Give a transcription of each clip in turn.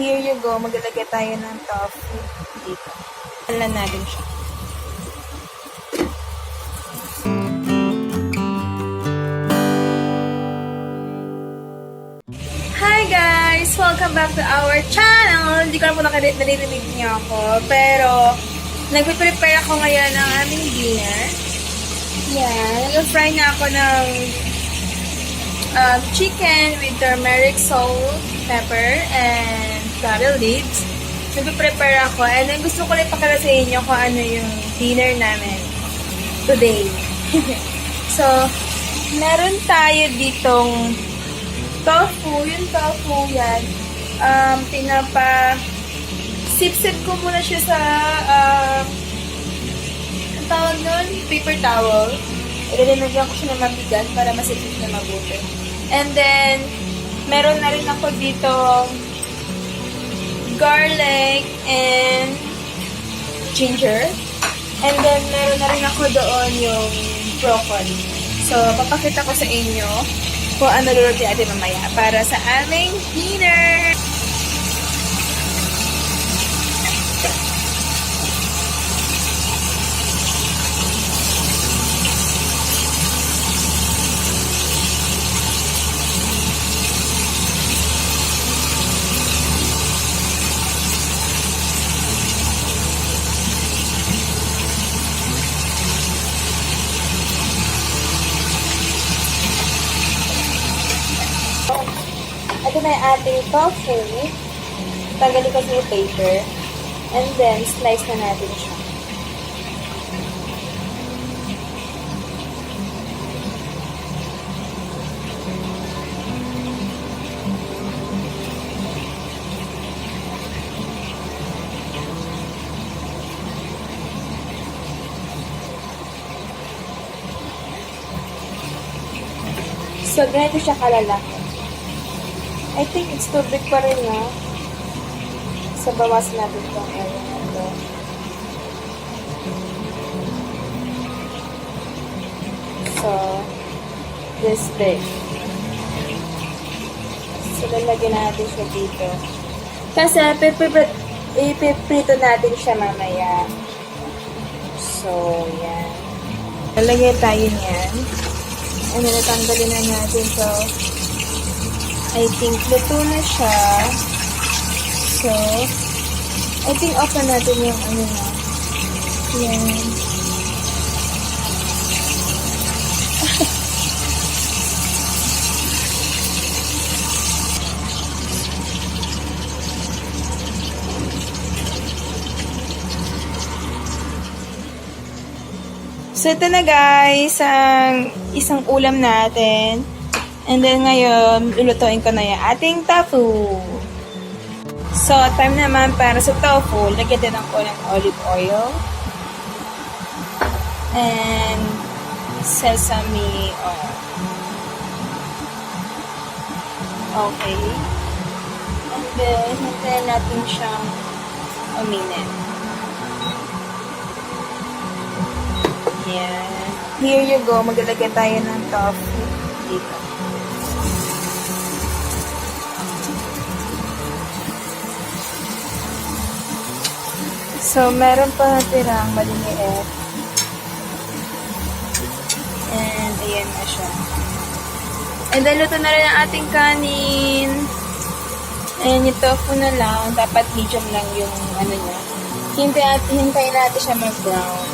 here you go. Maglalagay tayo ng tofu dito. Halan natin siya. Hi guys! Welcome back to our channel! Hindi ko na po narinig niyo ako. Pero, nag-prepare ako ngayon ng aming dinner. Yan. Nag-fry nga ako ng chicken with turmeric, salt, pepper, and curry leaves. Nag-prepare ako. And then gusto ko lang ipakita sa inyo kung ano yung dinner namin today. So, meron tayo ditong tofu. Yung tofu yan, sip-sip ko muna siya sa, ang tawag nun, paper towel. Ilalagyan ko siya ng mabigat para masipit na mabuti. And then, meron na rin ako dito garlic and ginger. And then, meron na rin ako doon yung broccoli. So, papakita ko sa inyo kung ano lulutuin natin mamaya para sa aming dinner. Ito na yung ating tofu. Tanggalin ko yung paper. And then, slice na natin siya. So, ganito siya kalalaki. I think it's too big pa rin, no? So, bawasan natin itong area na ito. So, this big. So, lalagyan natin siya dito. Kasi, ipiprito natin siya mamaya. So, yan. Lalagyan tayo niyan. And then, natanggalin na natin ito. I think luto na siya. So, I think off na natin yung ano na. Yan. So, ito na guys, ang isang ulam natin. And then ngayon, lulutuin ko na yung ating tofu. So, time naman para sa tofu. Lagyan din ako ng olive oil. And sesame oil. Okay. And then, hintayin natin siyang uminit. Yan. Here you go. Maglalagay tayo ng tofu dito. So, meron pa natirang maliliit. And, ayan na siya. And then, luto na rin ang ating kanin. And, yung tofu na lang. Dapat medium lang yung ano niya. Hintayin natin siya mag-brown.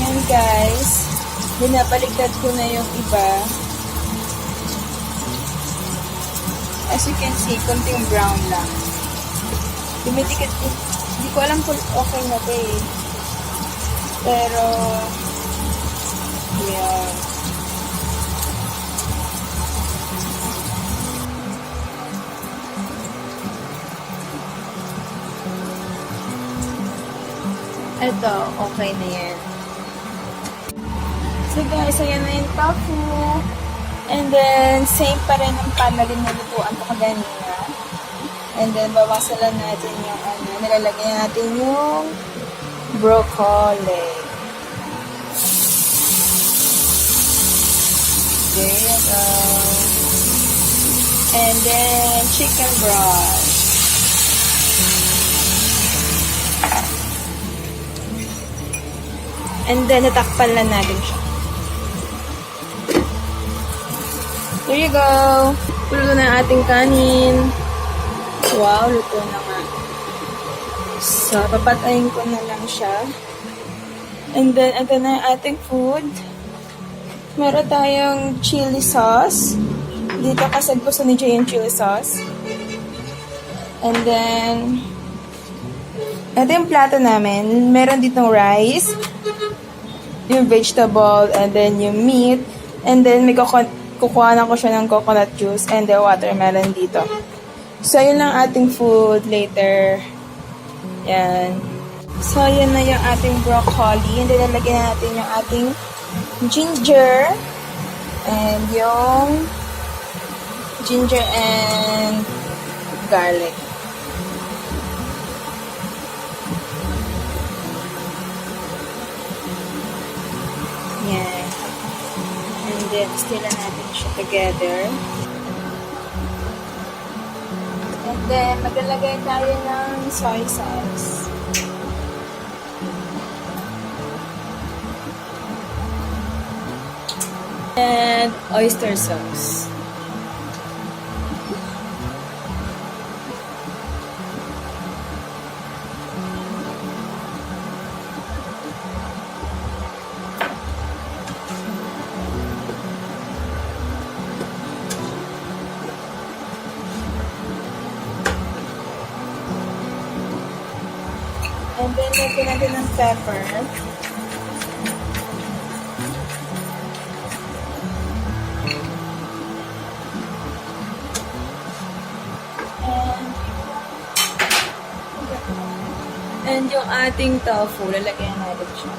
Yan, guys. Binabaligtad ko na yung iba. As you can see, konting brown lang. Dumidikit, hindi ko alam kung okay na ba eh. Pero, yeah. Ito, okay na yan. So guys, ayan na yung tofu. And then, same pa rin ang pan na linulutuan ko kanina. And then, bawasan lang natin yung ano, nilalagay natin yung broccoli. There you go. And then, chicken broth. And then, natakpan lang natin siya. There you go. Luto na ating kanin. Wow, luto na nga. So, papatayin ko na lang siya. And then, ito na ating food. Meron tayong chili sauce. Dito kasi gusto ni Jay yung chili sauce. And then, ito yung plato namin. Meron ditong rice, yung vegetable, and then yung meat. And then, may kukuha na ko siya ng coconut juice and the watermelon dito. So, yun lang ating food later. Yan. So, yun na yung ating broccoli. And then, lalagyan natin yung ating ginger. And yung ginger and garlic. Yan. And then, stir na natin siya together. And then, maglalagay tayo ng soy sauce. And oyster sauce. And then, lagyan natin ng pepper. And yung ating tofu, lalagyan natin siya.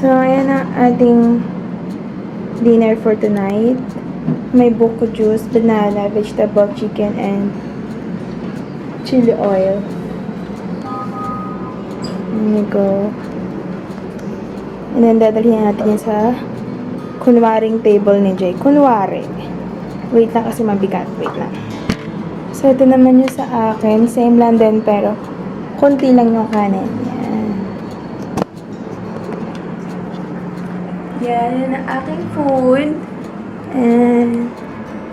So, ayan ang ating dinner for tonight. May buko juice, banana, vegetable, chicken, and chili oil. There you go. And then, dadalhin natin yan sa kunwaring table ni Jay. Kunwari. Wait lang kasi mabigat. Wait lang. So, ito naman yung sa akin. Same lang din, pero konti lang yung kanin. Yan, yan ang aking food. And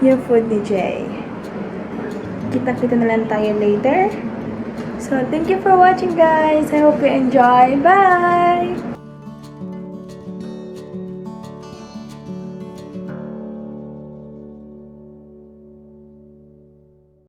yung food ni Jay. Kita-kita na lang tayo later. So, thank you for watching, guys. I hope you enjoy. Bye!